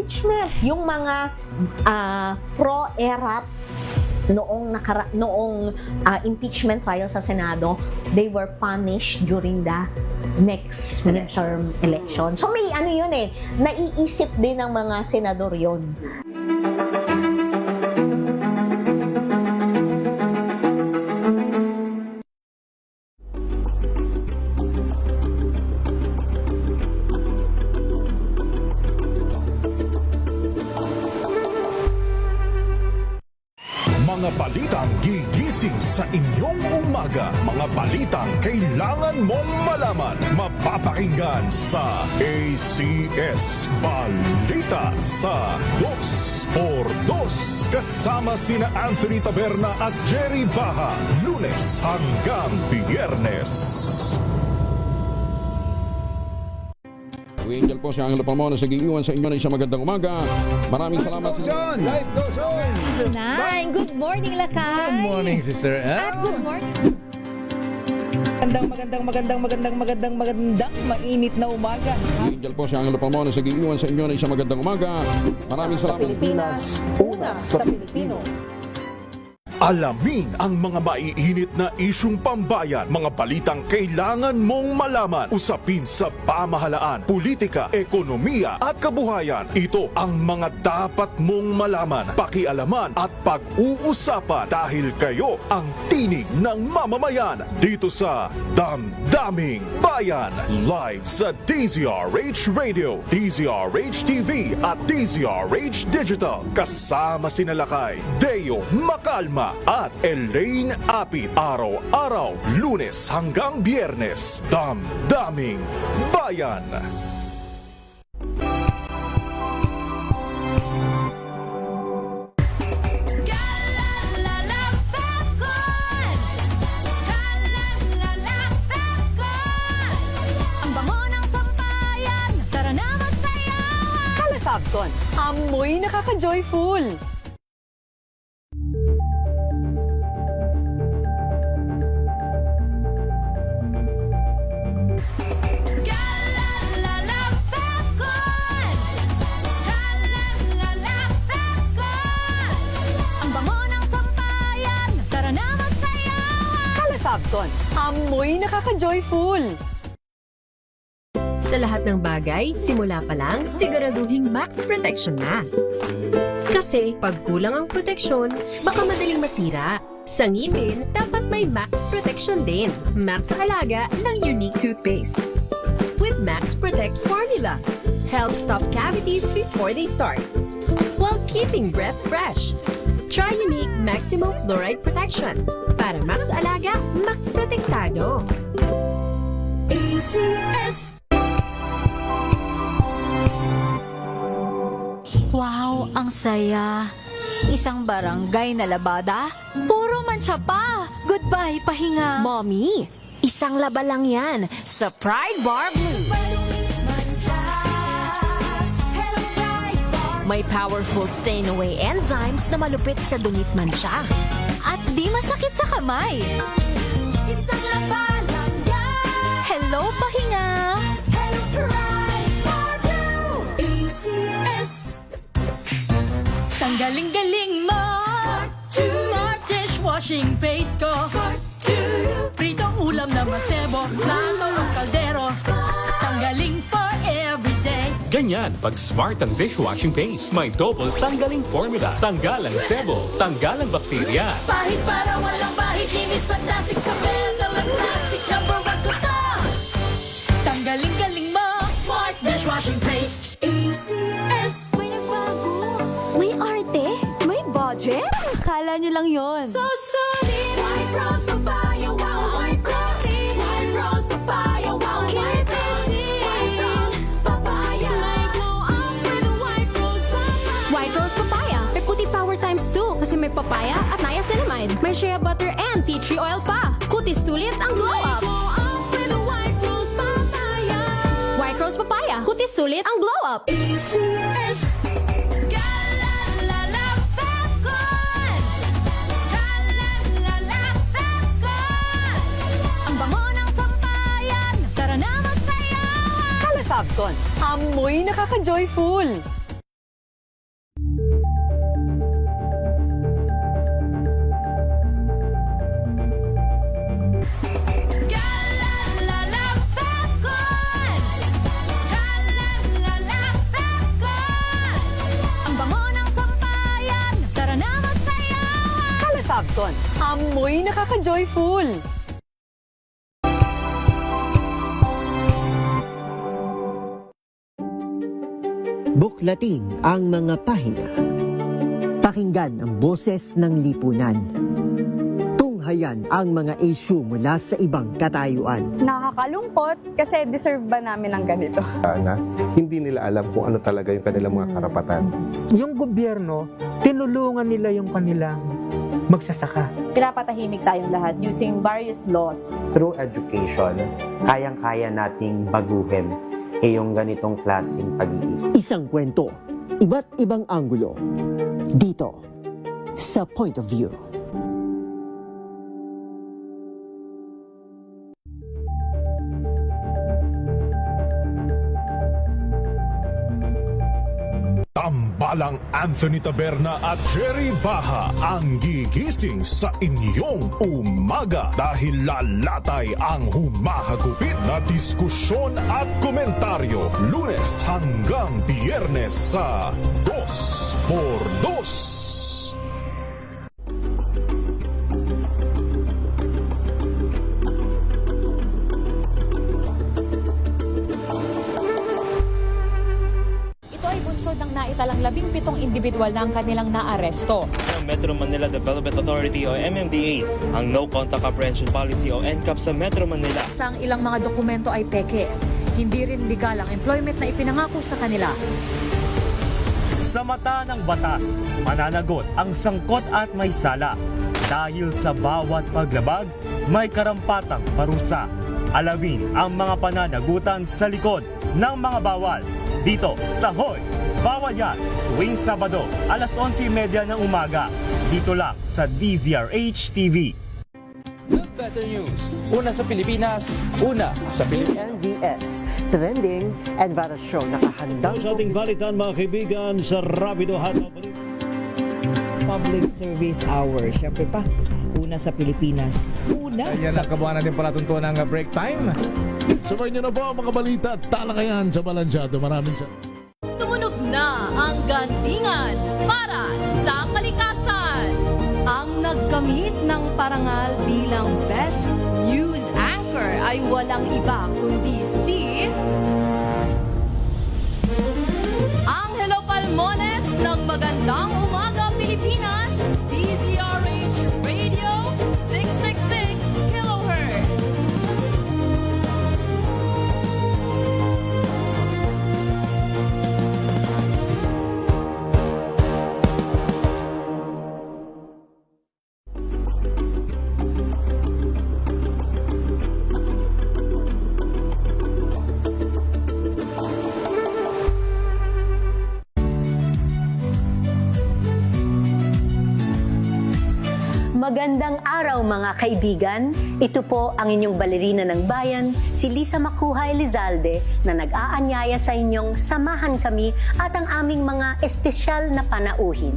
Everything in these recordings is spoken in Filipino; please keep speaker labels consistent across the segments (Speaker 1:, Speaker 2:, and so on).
Speaker 1: impeachment. Yung mga pro-ERAP noong impeachment trial sa Senado, they were punished during the next midterm election. So may ano yun naiisip din ng mga senador yun.
Speaker 2: Mga balitang gigising sa inyong umaga. Mga balitang kailangan mong malaman. Mapapakinggan sa ACS Balita sa 2x2. Kasama sina Anthony Taberna at Jerry Baha. Lunes hanggang Biyernes.
Speaker 3: Angel po si Angelo Palmona sa giiwan sa inyo na isang magandang umaga. Maraming salamat.
Speaker 4: Life goes on!
Speaker 5: Nine, good morning, Lakay!
Speaker 4: Good morning, Sister Ann.
Speaker 5: At good morning.
Speaker 6: Magandang mainit na umaga.
Speaker 3: Angel po si Angelo Palmona sa giiwan sa inyo na isang magandang umaga. Maraming
Speaker 1: Sa
Speaker 3: salamat.
Speaker 1: Pilipinas, una sa Pilipino.
Speaker 2: Alamin ang mga maiinit na isyung pambayan, mga balitang kailangan mong malaman, usapin sa pamahalaan, politika, ekonomiya at kabuhayan. Ito ang mga dapat mong malaman, pakialaman at pag-uusapan dahil kayo ang tinig ng mamamayan dito sa Damdaming Bayan. Live sa DZRH Radio, DZRH TV at DZRH Digital. Kasama sina Lakay, Deo Macalma at Elaine Apit. Araw-araw, Lunes hanggang Biyernes. Damdaming Bayan.
Speaker 5: Ang bango ng sampayan, tara na magsayawan!
Speaker 6: Kalafabton, amoy nakaka-joyful.
Speaker 5: Ang bango ng sampayan, tara na magsayawan!
Speaker 6: Kalafabton, amoy nakaka-joyful.
Speaker 7: Sa lahat ng bagay, simula pa lang, siguraduhing max protection na. Kasi pag kulang ang proteksyon, baka madaling masira. Sa ngipin, dapat may max protection din. Max sa alaga ng Unique Toothpaste. With Max Protect Formula, help stop cavities before they start, while keeping breath fresh. Try Unique Maximum Fluoride Protection. Para max alaga, max protektado. ACS.
Speaker 8: Wow, ang saya. Isang barangay na labada, puro mancha pa. Goodbye, pahinga.
Speaker 7: Mommy, isang laba lang yan sa Pride Bar Blue. May powerful stain-away enzymes na malupit sa dunit mansya.
Speaker 8: At di masakit sa kamay.
Speaker 5: Isang laba lang yan!
Speaker 8: Hello, pahinga.
Speaker 5: Hello, Pride Bar Blue! ACS!
Speaker 6: Tanggaling-galing mo. Smart dishwashing paste ko. Pritong ulam na masebo, plato ng kaldero. Tanggaling for everyday.
Speaker 9: Ganyan pag smart ang dishwashing paste. May double tanggaling formula. Tanggal ang sebo, tanggal ang bakterya.
Speaker 6: Pahit para walang bahid, linis fantastic sa metal at plastic. Number one ko to. Tanggaling-galing mo. Smart dishwashing paste.
Speaker 8: ACS. May nagbago. May arte. May budget. Akala nyo lang yon.
Speaker 5: So solid! White Rose Papaya, wow, White Rose! White Rose Papaya, wow, White Rose! White Rose Papaya! May glow up with a White Rose Papaya!
Speaker 10: White Rose Papaya. May puti power times 2 kasi may papaya at niacinamide. May shea butter and tea tree oil pa. Kutis sulit ang glow
Speaker 5: May
Speaker 10: up.
Speaker 5: glow up with a White Rose Papaya!
Speaker 10: White Rose Papaya. Kutis sulit ang glow up.
Speaker 6: ACS.
Speaker 5: Kalalala Fapcon! Kalalala Fapcon! Ang bango ng sampayan, tara na magsayawan!
Speaker 6: Kalafabton, amoy nakaka-joyful.
Speaker 11: Hilton. Amoy nakaka-joyful!
Speaker 12: Buklatin ang mga pahina. Pakinggan ang boses ng lipunan. Tunghayan ang mga issue mula sa ibang katayuan.
Speaker 13: Nakakalungkot kasi deserve ba namin ng ganito?
Speaker 14: Na hindi nila alam kung ano talaga yung kanilang mga karapatan.
Speaker 15: Yung gobyerno, tinulungan nila yung kanilang magsasaka.
Speaker 13: Pinapatahimik tayong lahat using various laws.
Speaker 16: Through education, kayang-kaya nating baguhin yung ganitong klaseng pag-iisip.
Speaker 12: Isang kwento, iba't ibang anggulo. Dito, sa Point of View.
Speaker 2: Tambalang Anthony Taberna at Jerry Baha ang gigising sa inyong umaga dahil lalatay ang humahagupit na diskusyon at komentaryo Lunes hanggang Biyernes sa 2x2.
Speaker 17: Ng naitalang 17 individual na ang kanilang naaresto.
Speaker 18: Metro Manila Development Authority o MMDA ang No Contact Apprehension Policy o NCAP sa Metro Manila.
Speaker 17: Sa ang ilang mga dokumento ay peke. Hindi rin legal ang employment na ipinangako sa kanila.
Speaker 19: Sa mata ng batas, mananagot ang sangkot at may sala. Dahil sa bawat paglabag, may karampatang parusa. Alamin ang mga pananagutan sa likod ng mga bawal. Dito sa Hoy! Bawal yan, tuwing Sabado, alas 11:30 ng umaga. Dito lang sa DZRH TV.
Speaker 4: Good Better News. Una sa Pilipinas, una sa Pilipinas.
Speaker 12: NBS, Trending and Viral Show. Nakahandang
Speaker 20: sa ating balitan mga kaibigan sa Rapido Hataw.
Speaker 21: Public Service Hour. Siyempre pa, una sa Pilipinas. Una
Speaker 4: Ayan
Speaker 21: sa...
Speaker 4: ang kabuhanan din pala tuntunan ng break time.
Speaker 20: Sabay niyo na po ang mga balita at talakayan sa Balansyado. Maraming salamat.
Speaker 6: Tumunog na ang gandingan para sa kalikasan. Ang nagkamit ng parangal bilang Best News Anchor ay walang iba kundi si Angelo Palmones ng Magandang Umaga Pilipinas, DZRH Radio 666 kHz.
Speaker 1: Magandang araw mga kaibigan. Ito po ang inyong balerina ng bayan, si Lisa Makuhay Lizalde na nag-aanyaya sa inyong samahan kami at ang aming mga espesyal na panauhin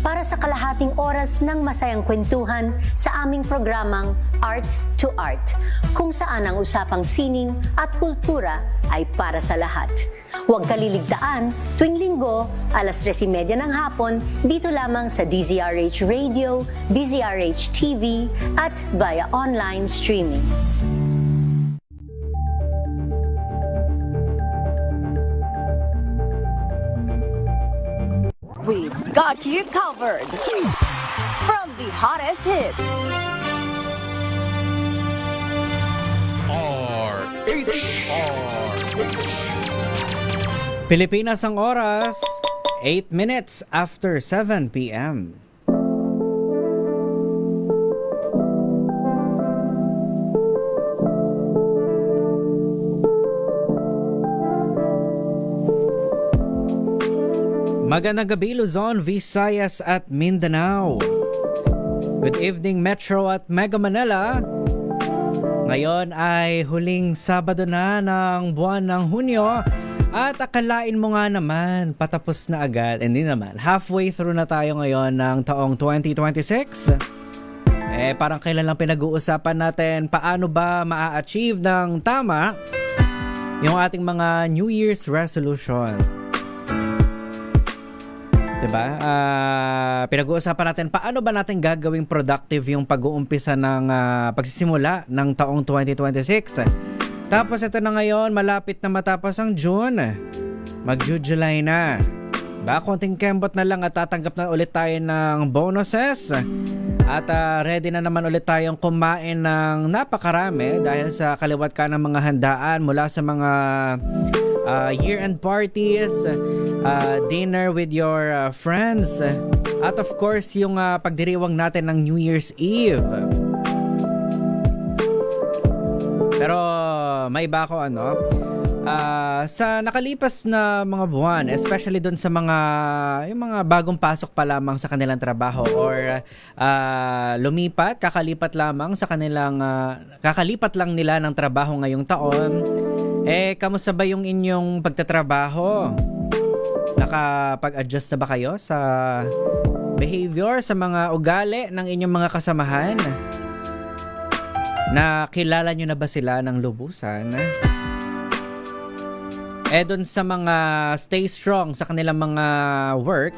Speaker 1: para sa kalahating oras ng masayang kwentuhan sa aming programang Art to Art, kung saan ang usapang sining at kultura ay para sa lahat. Huwag kaliligtaan, tuwing linggo, alas 3:30 ng hapon, dito lamang sa DZRH Radio, DZRH TV, at via online streaming.
Speaker 6: We've got you covered. From the hottest hit.
Speaker 22: Pilipinas ang oras, 8 minutes after 7 p.m. Magandang gabi Luzon, Visayas at Mindanao. Good evening Metro at Mega Manila. Ngayon ay huling Sabado na ng buwan ng Hunyo. At akalain mo nga naman, patapos na agad. Hindi naman, halfway through na tayo ngayon ng taong 2026. Parang kailan lang pinag-uusapan natin paano ba maa-achieve ng tama yung ating mga New Year's resolution. 'Diba? Pinag-uusapan natin paano ba natin gagawing productive yung pag-uumpisa ng pagsisimula ng taong 2026. Tapos ito na ngayon, malapit na matapos ang June. Mag-July na. Ba, konting kembot na lang at tatanggap na ulit tayo ng bonuses. At ready na naman ulit tayong kumain ng napakarami dahil sa kaliwat ka ng mga handaan mula sa mga year-end parties, dinner with your friends, at of course yung pagdiriwang natin ng New Year's Eve. Pero may iba ako sa nakalipas na mga buwan, especially doon sa yung mga bagong pasok pa lamang sa kanilang trabaho or kakalipat lang nila ng trabaho ngayong taon. Kamusta ba yung inyong pagtatrabaho? Nakapag-adjust na ba kayo sa behavior, sa mga ugali ng inyong mga kasamahan? Nakilala nyo na ba sila ng lubusan? Doon sa mga stay strong sa kanilang mga work,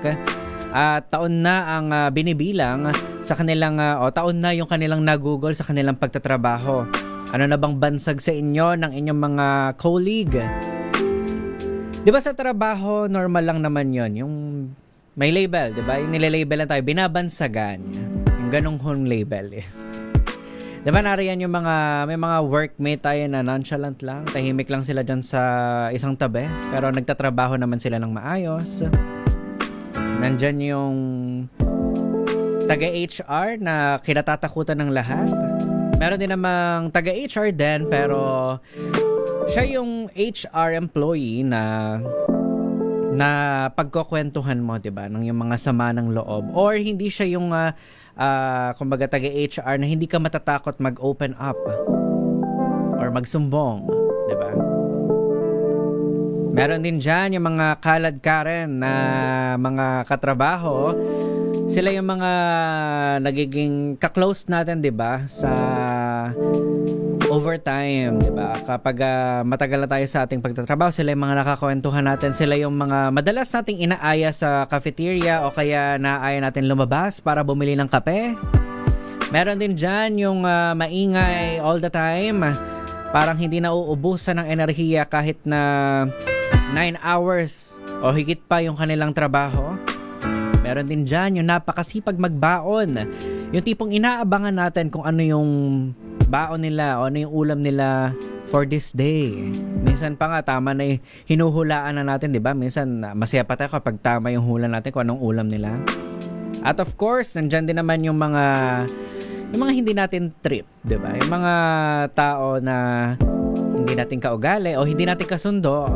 Speaker 22: taon na ang binibilang sa kanilang, taon na yung kanilang nagugol sa kanilang pagtatrabaho. Ano na bang bansag sa inyo ng inyong mga colleague? Di ba sa trabaho, normal lang naman yon, yung may label, di ba? Yung nililabel lang tayo, binabansagan. Yung ganong hong label. Di ba nariyan yung may mga workmate tayo na nonchalant lang, tahimik lang sila dyan sa isang tabi, pero nagtatrabaho naman sila ng maayos. Nandyan yung taga-HR na kinatatakutan ng lahat. Meron din namang taga-HR din, pero siya yung HR employee na pagkukwentuhan mo, 'di ba, ng yung mga sama ng loob, or hindi siya yung kumbaga taga-HR na hindi ka matatakot mag-open up or magsumbong, 'di ba? Meron din diyan yung mga kalad Karen na mga katrabaho. Sila yung mga nagiging ka-close natin, 'di ba, sa overtime, 'di ba? Kapag matagal na tayo sa ating pagtatrabaho, sila yung mga nakakwentuhan natin, sila yung mga madalas nating inaaya sa cafeteria o kaya naaya natin lumabas para bumili ng kape. Meron din diyan yung maingay all the time. Parang hindi na uubusan ng enerhiya kahit na 9 hours o higit pa yung kanilang trabaho. Meron din dyan yung napakasipag magbaon. Yung tipong inaabangan natin kung ano yung baon nila o ano yung ulam nila for this day. Minsan pa nga tama na hinuhulaan na natin, 'di ba? Minsan masaya pa tayo kapag tama yung hula natin kung anong ulam nila. At of course, nandyan din naman yung mga hindi natin trip, 'di ba? Yung mga tao na hindi natin kaugali o hindi natin kasundo.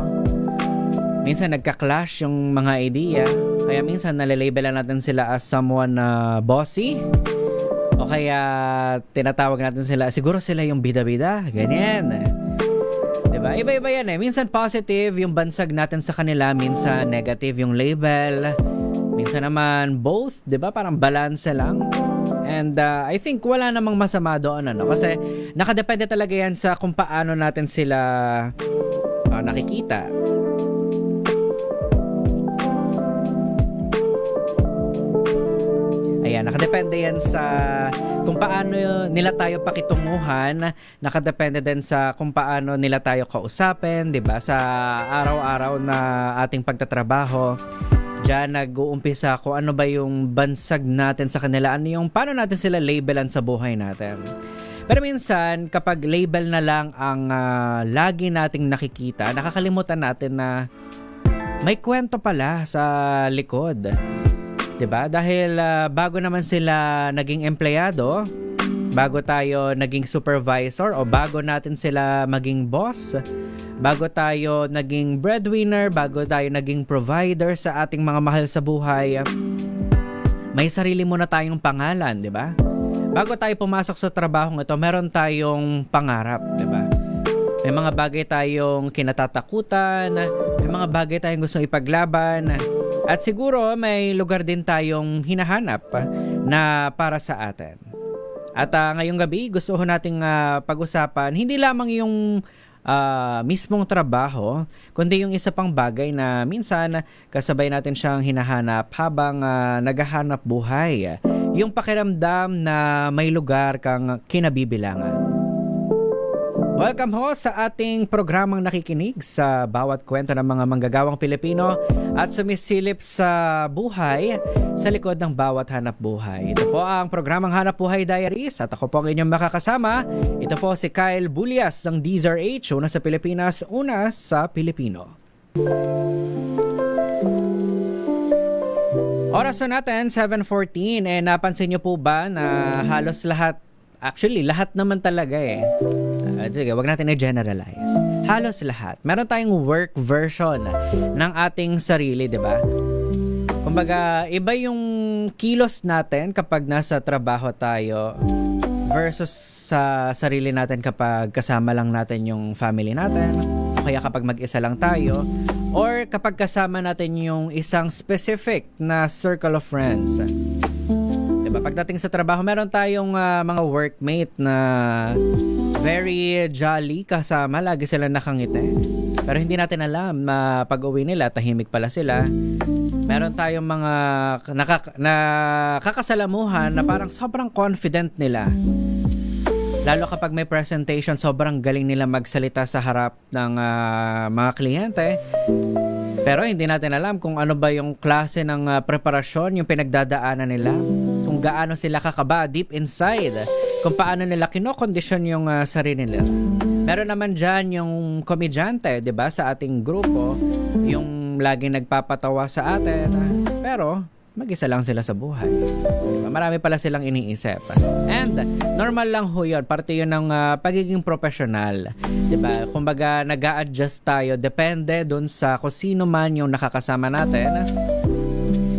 Speaker 22: Minsan nagka-clash yung mga idea. Kaya minsan nalalabelan natin sila as someone na bossy. O kaya tinatawag natin sila, siguro sila yung bida-bida. Ganyan. Diba? Iba-iba yan eh. Minsan positive yung bansag natin sa kanila. Minsan negative yung label. Minsan naman both. Diba? Parang balance lang. And I think wala namang masama doon. Kasi nakadepende talaga yan sa kung paano natin sila nakikita. Ayan, nakadepende yan sa kung paano nila tayo pakitunguhan, nakadepende din sa kung paano nila tayo kausapin, 'di ba? Sa araw-araw na ating pagtatrabaho. Diyan nag-uumpisa kung ano ba yung bansag natin sa kanila, ano yung paano natin sila labelan sa buhay natin. Pero minsan, kapag label na lang ang lagi nating nakikita, nakakalimutan natin na may kwento pala sa likod. 'Di ba? Dahil bago naman sila naging empleyado, bago tayo naging supervisor o bago natin sila maging boss, bago tayo naging breadwinner, bago tayo naging provider sa ating mga mahal sa buhay, may sarili muna tayong pangalan, 'di ba? Bago tayo pumasok sa trabahong ito, meron tayong pangarap, 'di ba? May mga bagay tayong kinatatakutan, may mga bagay tayong gustong ipaglaban. At siguro may lugar din tayong hinahanap na para sa atin. At ngayong gabi gusto ko nating pag-usapan hindi lamang yung mismong trabaho, kundi yung isa pang bagay na minsan kasabay natin siyang hinahanap habang naghahanap buhay. Yung pakiramdam na may lugar kang kinabibilangan. Welcome ho sa ating programang nakikinig sa bawat kwento ng mga manggagawang Pilipino at sumisilip sa buhay sa likod ng bawat hanap buhay. Ito po ang programang Hanap Buhay Diaries at ako po ang inyong makakasama. Ito po si Kyle Bulias ng DZRH, una sa Pilipinas, una sa Pilipino. Oras na natin, 7:14. Napansin nyo po ba na halos lahat, actually lahat naman talaga sige, wag natin i-generalize. Halos lahat. Meron tayong work version ng ating sarili, di ba? Kumbaga, iba yung kilos natin kapag nasa trabaho tayo versus sa sarili natin kapag kasama lang natin yung family natin, o kaya kapag mag-isa lang tayo, or kapag kasama natin yung isang specific na circle of friends. Diba? Pagdating sa trabaho, meron tayong mga workmate na very jolly kasama, lagi sila nakangiti. Pero hindi natin alam na pag-uwi nila, tahimik pala sila. Meron tayong mga nakakasalamuhan na parang sobrang confident nila. Lalo kapag may presentation, sobrang galing nila magsalita sa harap ng mga kliyente. Pero hindi natin alam kung ano ba yung klase ng preparasyon, yung pinagdadaanan nila, kung gaano sila kakaba deep inside, kung paano nila kinokondisyon yung sarili nila. Meron naman dyan yung komedyante, di ba, sa ating grupo, yung laging nagpapatawa sa atin, pero mag-isa lang sila sa buhay. Diba? Marami pala silang iniisip. And normal lang ho yun. Parte yun ng pagiging professional. Diba? Kumbaga, nag-a-adjust tayo. Depende dun sa kung sino man yung nakakasama natin.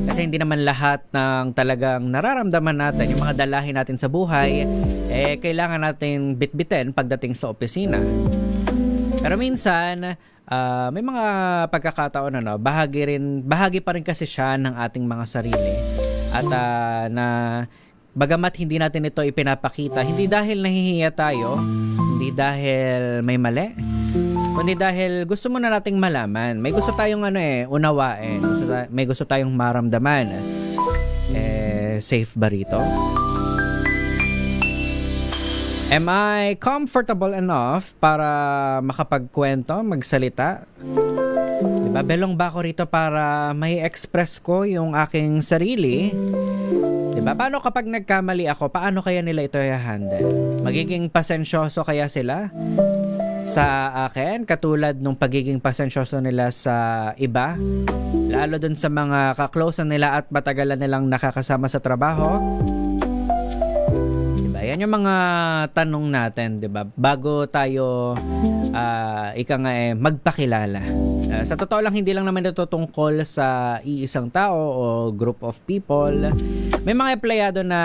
Speaker 22: Kasi hindi naman lahat ng talagang nararamdaman natin, yung mga dalahin natin sa buhay, kailangan natin bitbitin pagdating sa opisina. Pero minsan, may mga pagkakataon bahagi pa rin kasi siya ng ating mga sarili. At na bagamat hindi natin ito ipinapakita, hindi dahil nahihiya tayo, hindi dahil may mali, kundi dahil gusto muna nating malaman. May gusto tayong unawain, may gusto tayong maramdaman. Safe ba rito? Am I comfortable enough para makapagkwento, magsalita? Diba? Belong ba ako rito para may express ko yung aking sarili? Diba? Paano kapag nagkamali ako, paano kaya nila ito i-handle? Magiging pasensyoso kaya sila sa akin? Katulad nung pagiging pasensyoso nila sa iba? Lalo dun sa mga kaklose nila at matagalan nilang nakakasama sa trabaho? Yan yung mga tanong natin, 'di ba? Bago tayo magpakilala. Sa totoo lang, hindi lang naman ito tungkol sa iisang tao o group of people. May mga empleyado na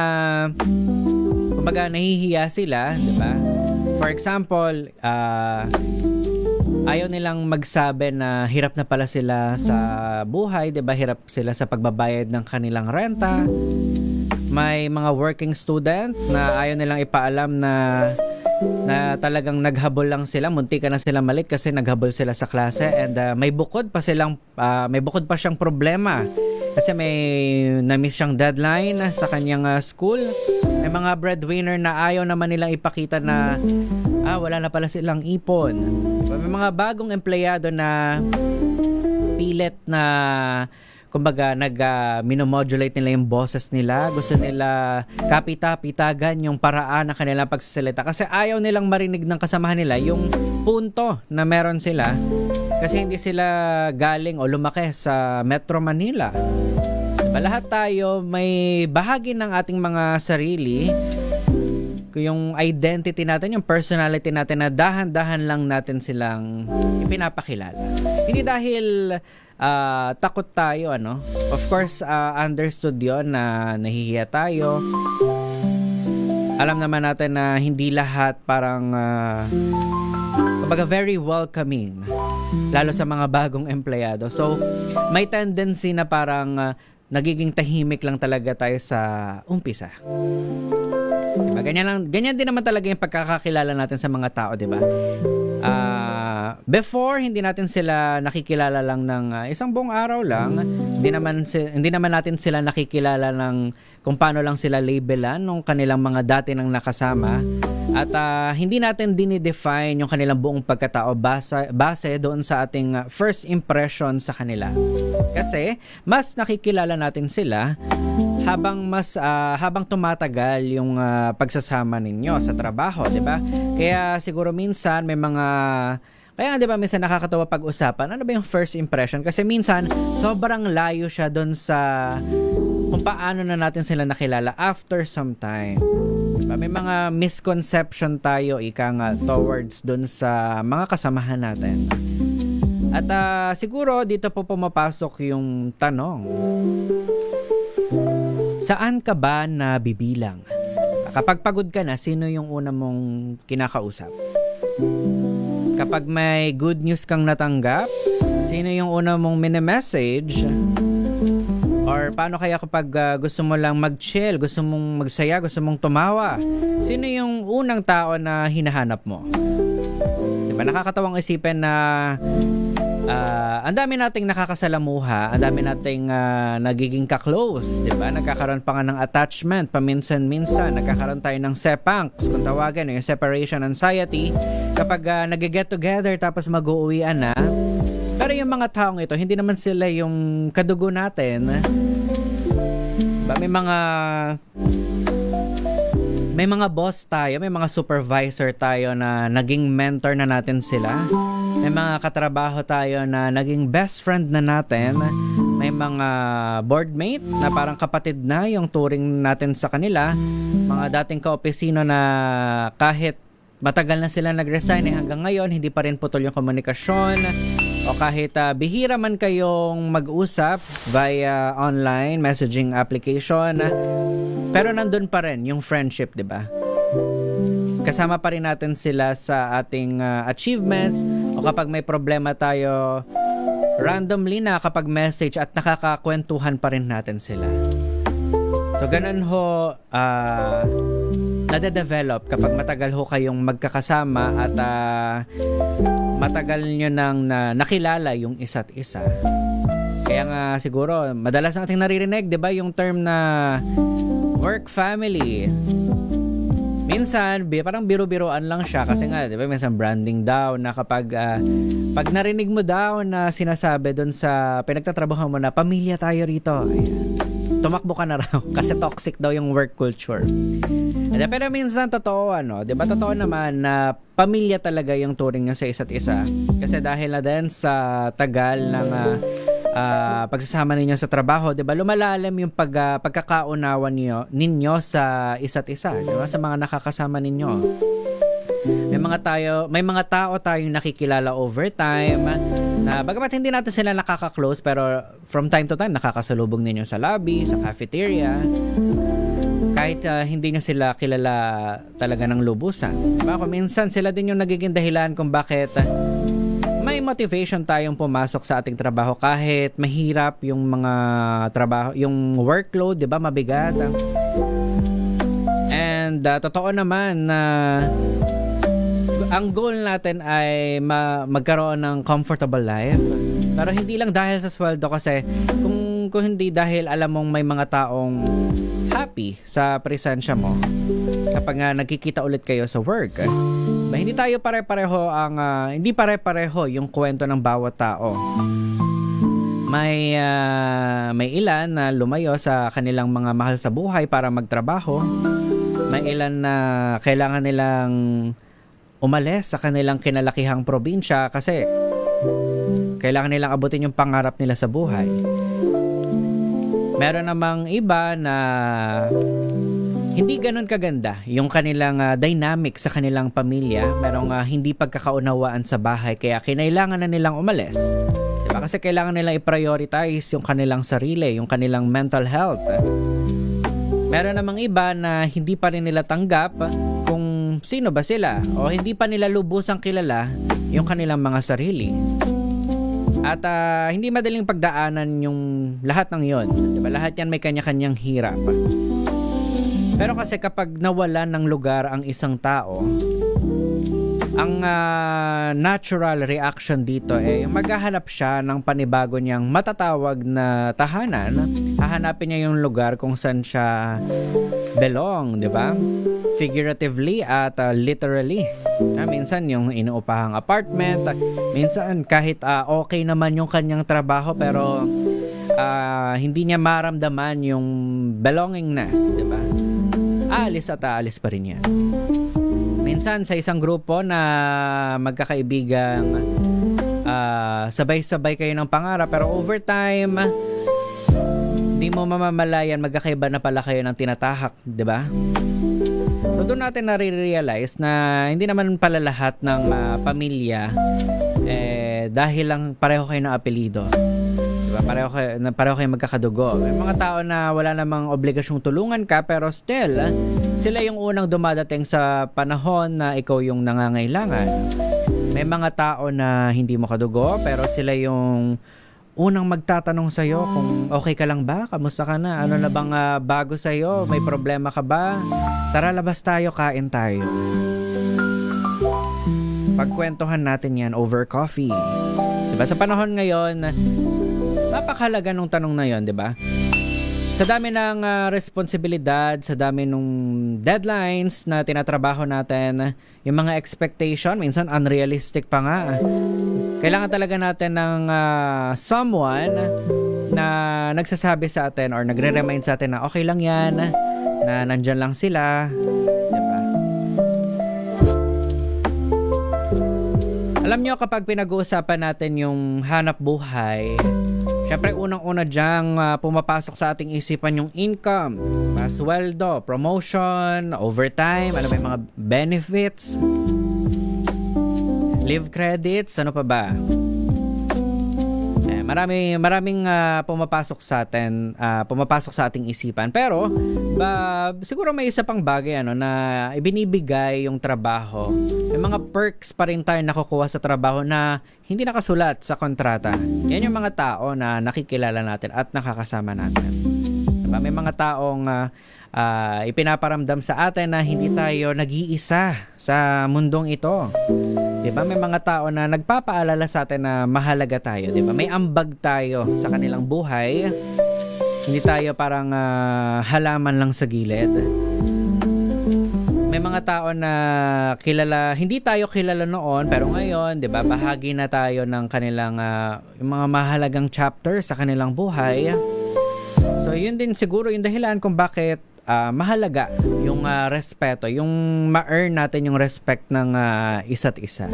Speaker 22: kumbaga nahihiya sila, 'di ba? For example, ayaw nilang magsabi na hirap na pala sila sa buhay, 'di ba? Hirap sila sa pagbabayad ng kanilang renta. May mga working student na ayaw nilang ipaalam na talagang naghabol lang sila, munti ka na sila malit kasi naghabol sila sa klase, and may bukod pa siyang problema kasi may na-miss siyang deadline sa kanyang school. May mga breadwinner na ayaw naman nilang ipakita na wala na pala silang ipon. May mga bagong empleyado na pilit na kumbaga minomodulate nila yung boses nila. Gusto nila kapita-pitagan yung paraan ng kanilang pagsasalita kasi ayaw nilang marinig ng kasamahan nila yung punto na meron sila kasi hindi sila galing o lumaki sa Metro Manila. Diba? Lahat tayo may bahagi ng ating mga sarili, yung identity natin, yung personality natin na dahan-dahan lang natin silang ipinapakilala. Hindi dahil takot tayo, Of course, understood yun na nahihiya tayo. Alam naman natin na hindi lahat parang kumbaga very welcoming, lalo sa mga bagong empleyado. So, may tendency na parang nagiging tahimik lang talaga tayo sa umpisa. Diba? Ganyan din naman talaga yung pagkakakilala natin sa mga tao, diba? before hindi natin sila nakikilala lang ng isang buong araw lang. Hindi naman natin sila nakikilala ng kung paano lang sila labelan nung kanilang mga dati nang nakasama. At hindi natin dinidefine yung kanilang buong pagkatao base doon sa ating first impression sa kanila. Kasi mas nakikilala natin sila habang tumatagal yung pagsasama ninyo sa trabaho, 'di ba? Kaya siguro minsan may mga kaya 'di ba minsan nakakatawa pag-usapan, ano ba yung first impression? Kasi minsan sobrang layo siya doon sa kung paano na natin sila nakilala after some time. Diba? May mga misconception tayo towards doon sa mga kasamahan natin. At siguro dito po pumapasok yung tanong. Saan ka ba nabibilang? Kapag pagod ka na, sino yung una mong kinakausap? Kapag may good news kang natanggap, sino yung una mong mini-message? Or paano kaya kapag gusto mo lang mag-chill, gusto mong magsaya, gusto mong tumawa? Sino yung unang tao na hinahanap mo? Diba, nakakatawang isipin na ang dami nating nakakasalamuha, ang dami nating nagiging ka-close, 'di ba? Nagkakaroon pa nga ng attachment paminsan-minsan, nagkakaroon tayo ng sepangs, kung tawagan, yung separation anxiety kapag nag-get together tapos mag-uuwian na. Pero yung mga taong ito, hindi naman sila yung kadugo natin. Diba? May mga boss tayo, may mga supervisor tayo na naging mentor na natin sila. May mga katrabaho tayo na naging best friend na natin. May mga boardmate na parang kapatid na yung turing natin sa kanila. Mga dating kaopisino na kahit matagal na sila nag-resign hanggang ngayon, hindi pa rin putol yung komunikasyon. O kahit bihira man kayong mag-usap via online messaging application, pero nandun pa rin yung friendship, di ba? Kasama pa rin natin sila sa ating achievements o kapag may problema tayo, randomly na kapag message at nakakakwentuhan pa rin natin sila. So ganun ho nade-develop kapag matagal ho kayong magkakasama at matagal nyo nang nakilala yung isa't isa. Kaya nga siguro madalas nating naririnig, 'di ba, yung term na work family. Minsan, parang biro-biroan lang siya kasi nga, 'di ba, minsan branding daw na kapag pag narinig mo daw na sinasabi doon sa pinagtatrabaho mo na pamilya tayo rito. Ayan. Tumakbo ka na raw kasi toxic daw yung work culture. Pero minsan totoo, 'di ba? Totoo naman na pamilya talaga yung turing nyo sa isa't isa. Kasi dahil na din sa tagal ng pagsasama ninyo sa trabaho, 'di ba? Lumalalim yung pagkakaunawa ninyo sa isa't isa, 'di ba? Sa mga nakakasama ninyo. May mga tao tayong nakikilala over time na bagamat hindi natin sila nakaka-close, pero from time to time nakakasalubong ninyo sa lobby, sa cafeteria. Kahit hindi nyo sila kilala talaga ng lubusan. Diba? Kung minsan sila din yung nagiging dahilan kung bakit may motivation tayong pumasok sa ating trabaho kahit mahirap yung mga trabaho, yung workload, 'di ba, mabigat. And totoo naman na ang goal natin ay magkaroon ng comfortable life. Pero hindi lang dahil sa sweldo, kasi kung hindi dahil alam mong may mga taong happy sa presensya mo kapag nagkikita ulit kayo sa work. Hindi tayo pare-pareho hindi pare-pareho yung kwento ng bawat tao. May ilan na lumayo sa kanilang mga mahal sa buhay para magtrabaho. May ilan na kailangan nilang umalis sa kanilang kinalakihang probinsya kasi kailangan nilang abutin yung pangarap nila sa buhay. Meron namang iba na hindi ganun kaganda yung kanilang dynamic sa kanilang pamilya. Merong hindi pagkakaunawaan sa bahay kaya kinailangan na nilang umalis. Diba? Kasi kailangan nilang i-prioritize yung kanilang sarili, yung kanilang mental health. Meron namang iba na hindi pa rin nila tanggap kung sino ba sila o hindi pa nila lubusang kilala yung kanilang mga sarili. At hindi madaling pagdaanan yung lahat ng yon. Diba? Lahat yan may kanya-kanyang hirap. Pero kasi kapag nawalan ng lugar ang isang tao, ang natural reaction dito yung maghahanap siya ng panibago niyang matatawag na tahanan. Hahanapin niya yung lugar kung saan siya belong, di ba? Figuratively at literally. Minsan yung inuupahang apartment, minsan kahit okay naman yung kanyang trabaho pero hindi niya maramdaman yung belongingness, di ba? Aalis at aalis pa rin yan. Minsan sa isang grupo na magkakaibigang sabay-sabay kayo ng pangarap pero over time hindi mo mamamalayan magkakaiba na pala kayo ng tinatahak, di ba? So doon natin nare-realize na hindi naman pala lahat ng pamilya dahil lang pareho kayo ng apelyido. Diba? Pareho kayo magkakadugo. May mga tao na wala namang obligasyong tulungan ka pero still, sila yung unang dumadating sa panahon na ikaw yung nangangailangan. May mga tao na hindi mo kadugo pero sila yung unang magtatanong sa'yo kung okay ka lang ba? Kamusta ka na? Ano na bang bago sa'yo? May problema ka ba? Tara, labas tayo, kain tayo. Pagkwentuhan natin yan over coffee. Diba? Sa panahon ngayon, napakahalaga nung tanong na yon, diba? Sa dami ng responsibilidad, sa dami nung deadlines na tinatrabaho natin, yung mga expectation, minsan unrealistic pa nga. Kailangan talaga natin ng someone na nagsasabi sa atin or nagre-remind sa atin na okay lang yan, na nandyan lang sila. Diba? Alam nyo, kapag pinag-uusapan natin yung hanap buhay, syempre unang-una dyang pumapasok sa ating isipan yung income, sweldo, promotion, overtime, ano ba yung mga benefits, leave credits, ano pa ba? Maraming pumapasok sa atin, pumapasok sa ating isipan. Pero siguro may isa pang bagay na ibinibigay yung trabaho. May mga perks pa rin tayo nakukuha sa trabaho na hindi nakasulat sa kontrata. Yan yung mga tao na nakikilala natin at nakakasama natin. Diba? May mga taong ipinaparamdam sa atin na hindi tayo nag-iisa sa mundong ito. Diba? May mga tao na nagpapaalala sa atin na mahalaga tayo. Diba? May ambag tayo sa kanilang buhay. Hindi tayo parang halaman lang sa gilid. May mga tao na hindi tayo kilala noon, pero ngayon, diba, bahagi na tayo ng kanilang yung mga mahalagang chapter sa kanilang buhay. So, yun din siguro yung dahilan kung bakit mahalaga yung respeto, yung ma-earn natin yung respect ng isa't isa.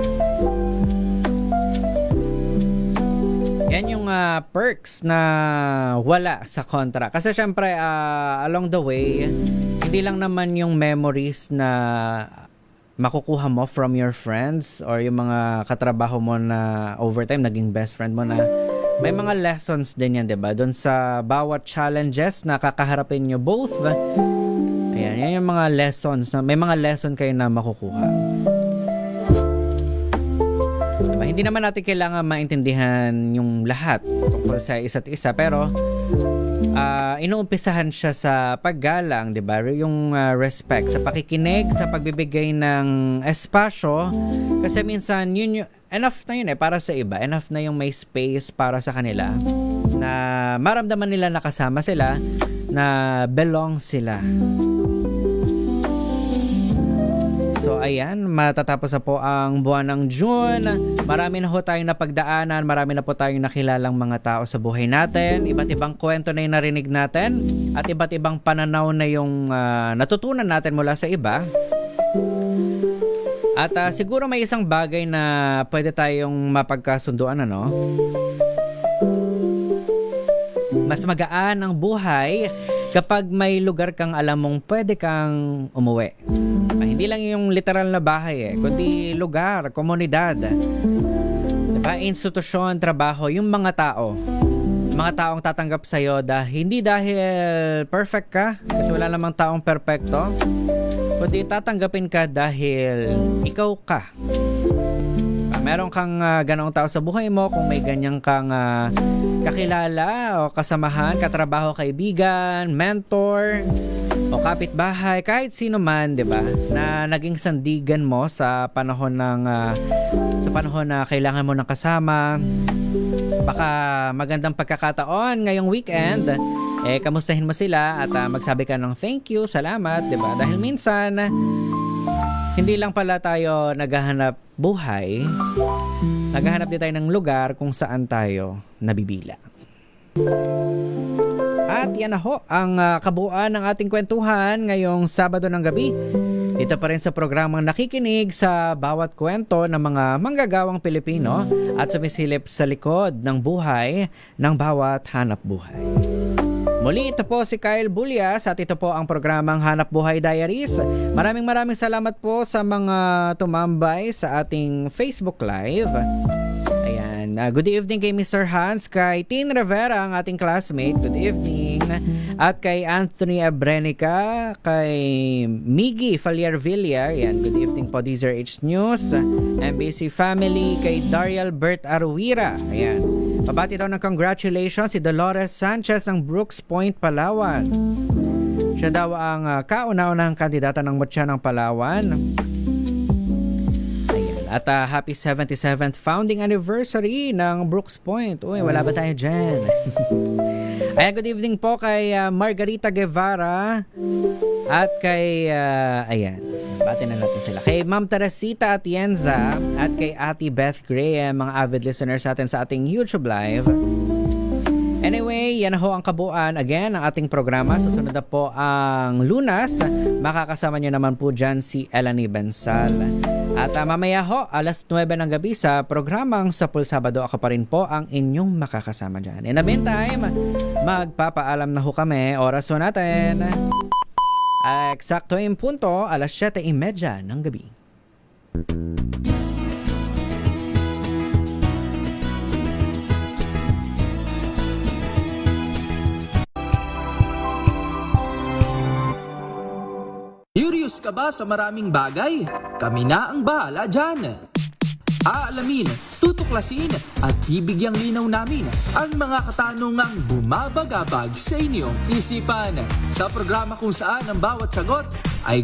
Speaker 22: Yan yung perks na wala sa kontra. Kasi syempre, along the way, hindi lang naman yung memories na makukuha mo from your friends or yung mga katrabaho mo na overtime, naging best friend mo na may mga lessons din yan, diba? Doon sa bawat challenges na kakaharapin nyo both. Ayan, yan yung mga lessons. May mga lesson kayo na makukuha. Diba? Hindi naman natin kailangan maintindihan yung lahat tungkol sa isa't isa. Pero, inuumpisahan siya sa paggalang, diba? Yung respect, sa pakikinig, sa pagbibigay ng espasyo. Kasi minsan, enough na yun para sa iba. Enough na yung may space para sa kanila. Na maramdaman nila na kasama sila, na belong sila. So ayan, matatapos na po ang buwan ng June. Marami na po tayong napagdaanan, marami na po tayong nakilalang mga tao sa buhay natin. Iba't ibang kwento na yung narinig natin at iba't ibang pananaw na yung natutunan natin mula sa iba. At siguro may isang bagay na pwede tayong mapagkasunduan, ano? Mas magaan ang buhay kapag may lugar kang alam mong pwede kang umuwi. Hindi lang yung literal na bahay kundi lugar, komunidad. Diba? Institusyon, trabaho, yung mga tao. Mga taong tatanggap sa'yo hindi dahil perfect ka, kasi wala namang taong perfecto, kundi tatanggapin ka dahil ikaw ka. Meron kang ganoong tao sa buhay mo, kung may ganyang kang kakilala o kasamahan, katrabaho, kaibigan, mentor, o kapitbahay, kahit sino man, 'di ba, na naging sandigan mo sa panahon na kailangan mo ng kasama. Baka magandang pagkakataon ngayong weekend, kamustahin mo sila at magsabi ka ng thank you, salamat, 'di ba? Dahil minsan hindi lang pala tayo naghahanap buhay, naghahanap din tayo ng lugar kung saan tayo nabibila. At yan na ho ang kabuuan ng ating kwentuhan ngayong Sabado ng gabi. Dito pa rin sa programang nakikinig sa bawat kwento ng mga manggagawang Pilipino at sumisilip sa likod ng buhay ng bawat hanap buhay. Muli, ito po si Kyle Bulyas at ito po ang programang Hanap Buhay Diaries. Maraming salamat po sa mga tumambay sa ating Facebook Live. Ayan, good evening kay Mr. Hans, kay Tin Rivera, ang ating classmate. Good evening. At kay Anthony Abrenica, kay Miggy Fallarvilla. Ayan, good evening po, DZRH News. MBC Family, kay Dariel Bert Arwira. Ayan. Pabati daw ng congratulations si Dolores Sanchez ng Brooks Point, Palawan. Siya daw ang kauna-unahang kandidata ng Mutya ng Palawan. Ayan. At happy 77th founding anniversary ng Brooks Point. Uy, wala ba tayo dyan? Ayan, good evening po kay Margarita Guevara at kay, ayan, bati na natin sila. Kay Ma'am Teresita Atienza at kay Ate Beth Graham, mga avid listeners natin sa ating YouTube Live. Anyway, yan ho ang kabuuan again ng ating programa. Susunod na po ang Lunas. Makakasama nyo naman po dyan si Elanie Bensal. At mamaya ho, alas 9 ng gabi sa programang Sapul Sabado, ako pa rin po ang inyong makakasama dyan. In the meantime, magpapaalam na ho kami. Oras ho natin. Eksakto yung punto, alas 7:30 ng gabi.
Speaker 3: Curious ka ba sa maraming bagay? Kami na ang bahala dyan. Aalamin, tutuklasin at bibigyang linaw namin ang mga katanungang bumabagabag sa inyong isipan. Sa programa kung saan ang bawat sagot ay